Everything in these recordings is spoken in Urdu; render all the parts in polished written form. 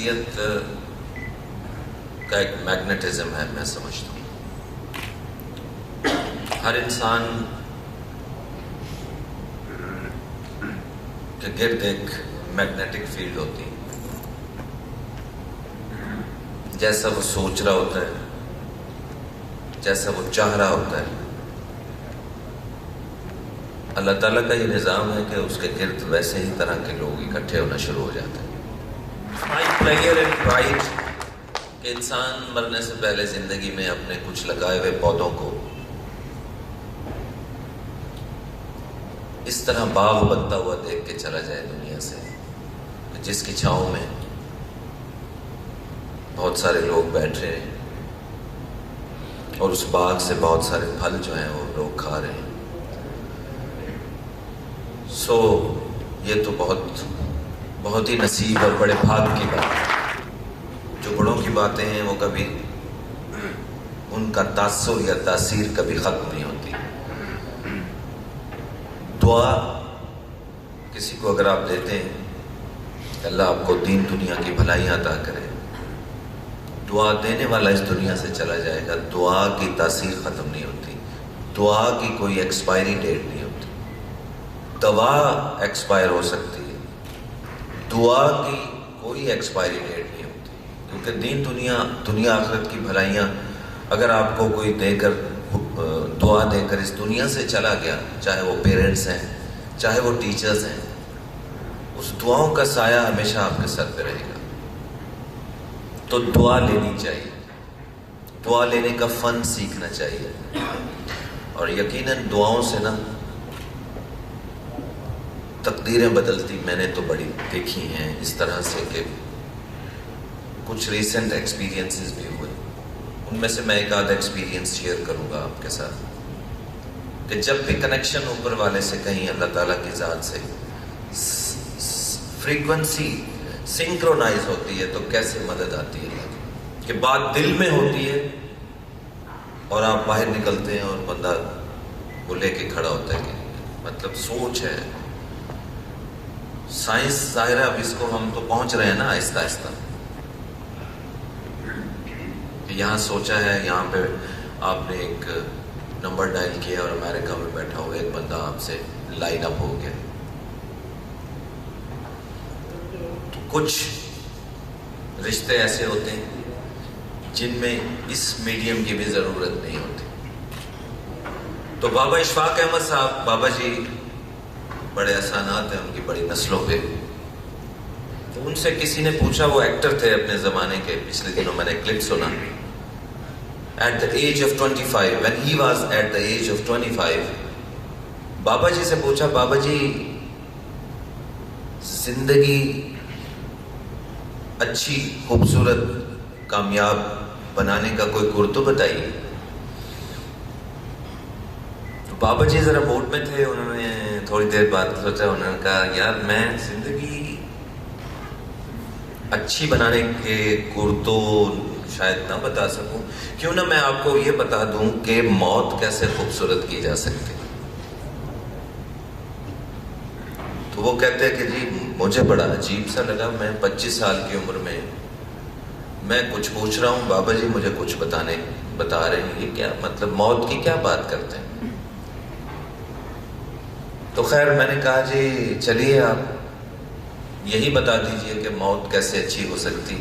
شخصیت کا ایک میگنیٹزم ہے، میں سمجھتا ہوں۔ ہر انسان کے گرد ایک میگنیٹک فیلڈ ہوتی ہے، جیسا وہ سوچ رہا ہوتا ہے، جیسا وہ چاہ رہا ہوتا ہے، اللہ تعالیٰ کا یہ نظام ہے کہ اس کے گرد ویسے ہی طرح کے لوگ اکٹھے ہونا شروع ہو جاتے ہیں۔ مائی پلیئر اینڈ پرائڈ کہ انسان مرنے سے پہلے زندگی میں اپنے کچھ لگائے ہوئے پودوں کو اس طرح باغ بنتا ہوا دیکھ کے چلا جائے دنیا سے، جس کی چھاؤں میں بہت سارے لوگ بیٹھ رہے ہیں اور اس باغ سے بہت سارے پھل جو ہیں وہ لوگ کھا رہے ہیں۔ سو یہ تو بہت ہی نصیب اور بڑے بھاگ کی بات ہے۔ جو بڑوں کی باتیں ہیں وہ کبھی ان کا تاثر یا تاثیر کبھی ختم نہیں ہوتی۔ دعا کسی کو اگر آپ دیتے ہیں کہ اللہ آپ کو دین دنیا کی بھلائیاں عطا کرے، دعا دینے والا اس دنیا سے چلا جائے گا، دعا کی تاثیر ختم نہیں ہوتی، دعا کی کوئی ایکسپائری ڈیٹ نہیں ہوتی۔ دوا ایکسپائر ہو سکتی ہے، دعا کی کوئی ایکسپائری ڈیٹ نہیں ہوتی، کیونکہ دین دنیا آخرت کی بھلائیاں اگر آپ کو کوئی دے کر دعا دے کر اس دنیا سے چلا گیا، چاہے وہ پیرنٹس ہیں، چاہے وہ ٹیچرز ہیں، اس دعاؤں کا سایہ ہمیشہ آپ کے سر پہ رہے گا۔ تو دعا لینی چاہیے، دعا لینے کا فن سیکھنا چاہیے، اور یقیناً دعاؤں سے نا تقدیریں بدلتی میں نے تو بڑی دیکھی ہیں، اس طرح سے کہ کچھ ریسنٹ ایکسپیرینسز بھی ہوئے، ان میں سے میں ایک آدھا ایکسپیرینس شیئر کروں گا آپ کے ساتھ، کہ جب بھی کنیکشن اوپر والے سے کہیں اللہ تعالیٰ کی ذات سے فریکوینسی سنکرونائز ہوتی ہے تو کیسے مدد آتی ہے اللہ کی، کہ بات دل میں ہوتی ہے اور آپ باہر نکلتے ہیں اور بندہ وہ لے کے کھڑا ہوتا ہے کہ مطلب سوچ ہے، سائنس ظاہر ہے، اب اس کو ہم تو پہنچ رہے ہیں نا آہستہ آہستہ، کہ یہاں سوچا ہے، یہاں پہ آپ نے ایک نمبر ڈائل کیا اور امریکہ میں بیٹھا ہوا ایک بندہ آپ سے لائن اپ ہو گیا۔ تو کچھ رشتے ایسے ہوتے ہیں جن میں اس میڈیم کی بھی ضرورت نہیں ہوتی۔ تو بابا اشفاق احمد صاحب، بابا جی بڑے احسانات ہیں ان کی بڑی نسلوں پہ۔ تو ان سے کسی نے پوچھا، وہ ایکٹر تھے اپنے زمانے کے، پچھلے دنوں میں نے کلپ سنا، at the age of 25 when he was at the age of 25 بابا جی سے پوچھا، بابا جی زندگی اچھی خوبصورت کامیاب بنانے کا کوئی گر تو بتائیے۔ تو بابا جی ذرا موڈ میں تھے، انہوں نے تھوڑی دیر بعد سوچا، انہوں نے کہا یار میں زندگی اچھی بنانے کے گر تو شاید نہ بتا سکوں، کیوں نہ میں آپ کو یہ بتا دوں کہ موت کیسے خوبصورت کی جا سکتی۔ تو وہ کہتے ہیں کہ جی مجھے بڑا عجیب سا لگا، میں 25 سال کی عمر میں کچھ پوچھ رہا ہوں، بابا جی مجھے کچھ بتا رہے ہیں، یہ کیا مطلب موت کی کیا بات کرتے ہیں۔ تو خیر میں نے کہا جی چلیے آپ یہی بتا دیجئے کہ موت کیسے اچھی ہو سکتی۔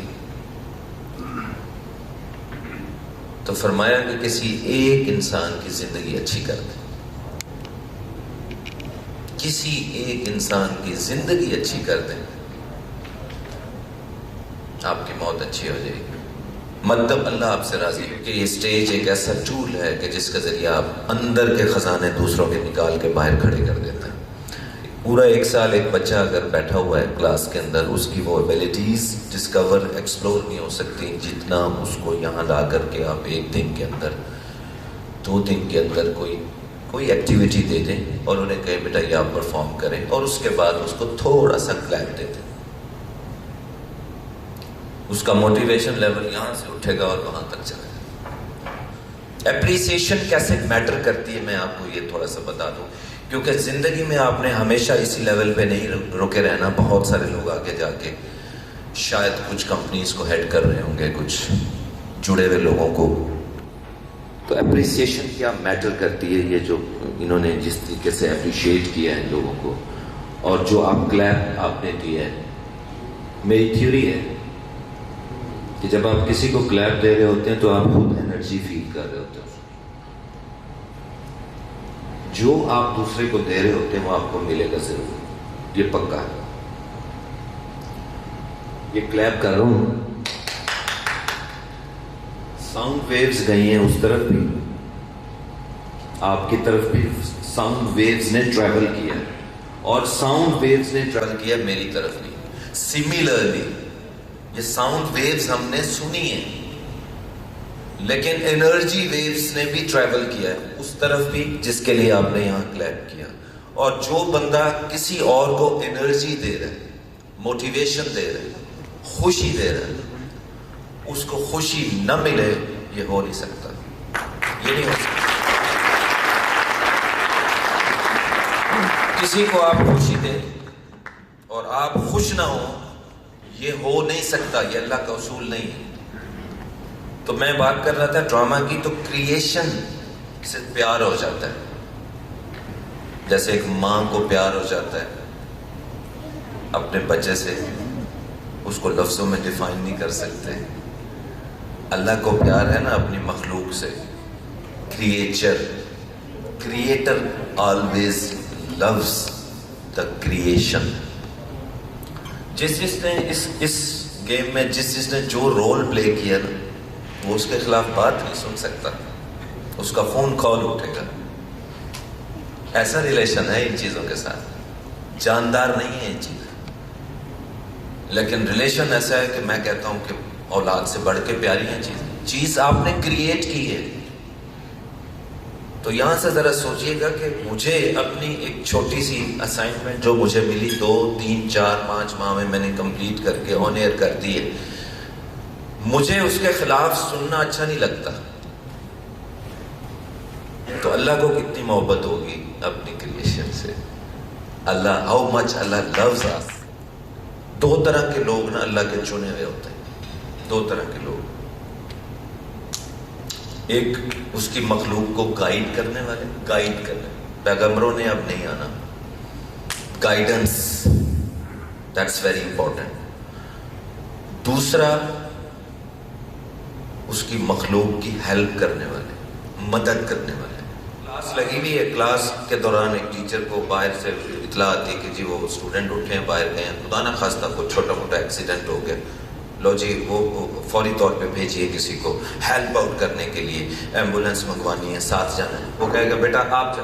تو فرمایا کہ کسی ایک انسان کی زندگی اچھی کر دیں، کسی ایک انسان کی زندگی اچھی کر دیں، آپ کی موت اچھی ہو جائے گی۔ مطلب اللہ آپ سے راضی ہے کہ یہ سٹیج ایک ایسا ٹول ہے کہ جس کا ذریعہ آپ اندر کے خزانے دوسروں کے نکال کے باہر کھڑے کر دیتے ہیں۔ پورا 1 سال ایک بچہ اگر بیٹھا ہوا ہے کلاس کے اندر، اس کی وہ ایبیلٹیز ڈسکور ایکسپلور نہیں ہو سکتی جتنا اس کو یہاں لا کر کے آپ 1 دن کے اندر 2 دن کے اندر کوئی ایکٹیویٹی دے دیں اور انہیں کہیں بیٹا یہ آپ پرفارم کریں، اور اس کے بعد اس کو تھوڑا سا کلیپ دے دیں، اس کا موٹیویشن لیول یہاں سے اٹھے گا اور وہاں تک چلے گا۔ اپریسیشن کیسے میٹر کرتی ہے میں آپ کو یہ تھوڑا سا بتا دوں، کیونکہ زندگی میں آپ نے ہمیشہ اسی لیول پہ نہیں رکے رہنا۔ بہت سارے لوگ آگے جا کے شاید کچھ کمپنیز کو ہیڈ کر رہے ہوں گے، کچھ جڑے ہوئے لوگوں کو. تو اپریسیشن کیا میٹر کرتی ہے، یہ جو انہوں نے جس طریقے سے اپریشیٹ کیا ہے لوگوں کو، اور جو آپ کلیپ آپ نے دیا ہے. میری تھیوری ہے کہ جب آپ کسی کو کلیپ دے رہے ہوتے ہیں تو آپ خود انرجی فیل کر رہے ہوتے ہیں. جو آپ دوسرے کو دے رہے ہوتے ہیں وہ آپ کو ملے گا ضرور، یہ پکا ہے. یہ کلیپ کر رہا ہوں، ساؤنڈ ویوز گئی ہیں اس طرف بھی، آپ کی طرف بھی ساؤنڈ ویوز نے ٹریول کیا، اور ساؤنڈ ویوز نے ٹریول کیا میری طرف بھی. سملرلی یہ ساؤنڈ ویوز ہم نے سنی ہیں، لیکن انرجی ویوز نے بھی ٹریول کیا ہے اس طرف بھی جس کے لیے آپ نے یہاں کلیپ کیا. اور جو بندہ کسی اور کو انرجی دے رہا ہے، موٹیویشن دے رہا ہے، خوشی دے رہا ہے، اس کو خوشی نہ ملے، یہ ہو نہیں سکتا، یہ نہیں ہو سکتا. کسی کو آپ خوشی دیں اور آپ خوش نہ ہو، یہ ہو نہیں سکتا، یہ اللہ کا اصول نہیں ہے. تو میں بات کر رہا تھا ڈرامہ کی، تو کریشن سے پیار ہو جاتا ہے، جیسے ایک ماں کو پیار ہو جاتا ہے اپنے بچے سے، اس کو لفظوں میں ڈیفائن نہیں کر سکتے. اللہ کو پیار ہے نا اپنی مخلوق سے. Creator always loves the creation. جس نے اس گیم میں جس نے جو رول پلے کیا نا، وہ اس کے خلاف بات نہیں سن سکتا، اس کا فون کال اٹھے گا. ایسا ریلیشن ہے ان چیزوں کے ساتھ، جاندار نہیں ہے ان چیزیں، لیکن ریلیشن ایسا ہے کہ میں کہتا ہوں کہ اولاد سے بڑھ کے پیاری ہے چیز آپ نے کریٹ کی ہے. تو یہاں سے ذرا سوچئے گا کہ مجھے اپنی ایک چھوٹی سی اسائنمنٹ جو مجھے ملی 2 3 4 5 ماہ میں نے کمپلیٹ کر کے آن ایئر کر دی ہے، مجھے اس کے خلاف سننا اچھا نہیں لگتا. تو اللہ کو کتنی محبت ہوگی اپنی کریشن سے. اللہ ہاؤ مچ اللہ لوز اس. 2 طرح کے لوگ نا اللہ کے چنے ہوئے ہوتے ہیں، 2 طرح کے لوگ. ایک اس کی مخلوق کو گائیڈ کرنے والے، گائیڈ کرنے، پیغمبروں نے اب نہیں آنا، گائیڈنس، دیٹس ویری امپورٹنٹ. دوسرا اس کی مخلوق کی ہیلپ کرنے والے، مدد کرنے والے. کلاس لگی ہوئی ہے، کلاس کے دوران ایک ٹیچر کو باہر سے اطلاع آتی ہے کہ جی وہ اسٹوڈنٹ اٹھے ہیں، باہر گئے ہیں، خدا نہ خواستہ کوئی چھوٹا موٹا ایکسیڈنٹ ہو گیا، لو جی وہ فوری طور پہ بھیجیے کسی کو ہیلپ آؤٹ کرنے کے لیے، ایمبولینس منگوانی ہے، ساتھ جانا ہے. وہ کہے گا بیٹا آپ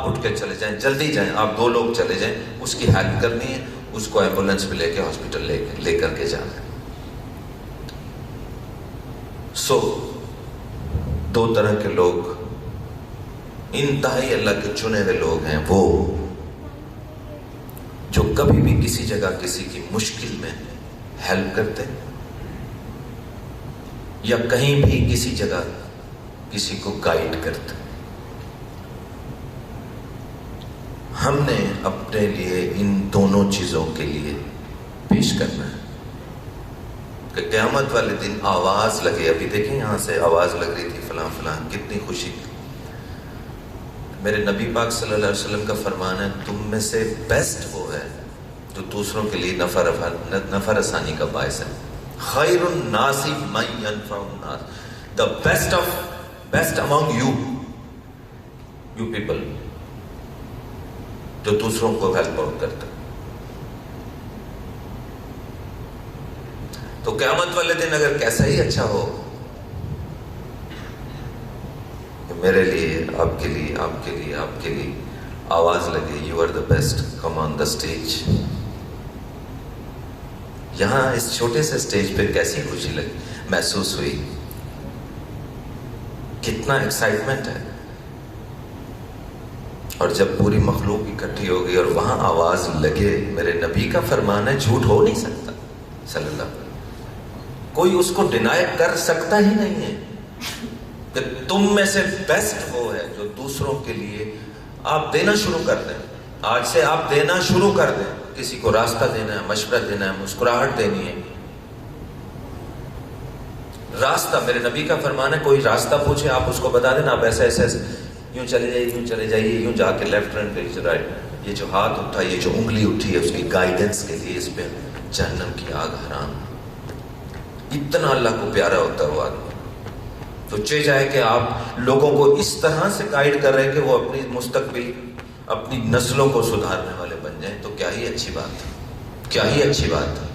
اٹھ کے چلے جائیں، جلدی جائیں، آپ 2 لوگ چلے جائیں، اس کی ہیلپ کرنی ہے، اس کو ایمبولینس پہ لے کے ہاسپٹل لے کر کے جانا ہے. سو 2 طرح کے لوگ انتہائی اللہ کے چنے ہوئے لوگ ہیں، وہ جو کبھی بھی کسی جگہ کسی کی مشکل میں ہیلپ کرتے، یا کہیں بھی کسی جگہ کسی کو گائیڈ کرتے. ہم نے اپنے لیے ان دونوں چیزوں کے لیے پیش کرنا ہے کہ قیامت والے دن آواز لگے. ابھی دیکھیں یہاں سے آواز لگ رہی تھی فلاں فلاں، کتنی خوشی. میرے نبی پاک صلی اللہ علیہ وسلم کا فرمان ہے تم میں سے بیسٹ وہ ہے جو دوسروں کے لیے نفع رسانی کا باعث ہے. خیر الناس من ينفع الناس. The best among you people جو دوسروں کو ہیلپ آؤٹ کرتا. تو قیامت والے دن اگر کیسا ہی اچھا ہو کہ میرے لیے، آپ کے لیے، آپ کے لیے، آپ کے لیے آواز لگے، you are the best, come on the stage. یہاں اس چھوٹے سے اسٹیج پہ کیسی خوشی لگی، محسوس ہوئی، کتنا ایکسائٹمنٹ ہے. اور جب پوری مخلوق اکٹھی ہوگی اور وہاں آواز لگے، میرے نبی کا فرمان ہے جھوٹ ہو نہیں سکتا صلی اللہ علیہ وسلم. کوئی اس کو ڈینائی کر سکتا ہی نہیں ہے کہ تم میں سے بیسٹ وہ ہے جو دوسروں کے لیے آپ دینا شروع کر دیں. آج سے آپ دینا شروع کر دیں. کسی کو راستہ دینا ہے، مشورہ دینا ہے، مسکراہٹ دینی ہے. راستہ، میرے نبی کا فرمان ہے، کوئی راستہ پوچھے آپ اس کو بتا دینا، آپ ایسے ایسے یوں چلے جائیے، یوں چلے جائیے، یوں جا کے لیفٹ ٹرن کریے، رائٹ. یہ جو ہاتھ اٹھا، یہ جو انگلی اٹھی ہے، اس کی گائیڈنس کے لیے اس پہ جہنم کی آگ حرام. اتنا اللہ کو پیارا ہوتا ہے وہ آدمی. تو چاہے کہ آپ لوگوں کو اس طرح سے گائیڈ کر رہے ہیں کہ وہ اپنی مستقبل، اپنی نسلوں کو سدھارنے والے بن جائیں، تو کیا ہی اچھی بات ہے، کیا ہی اچھی بات ہے.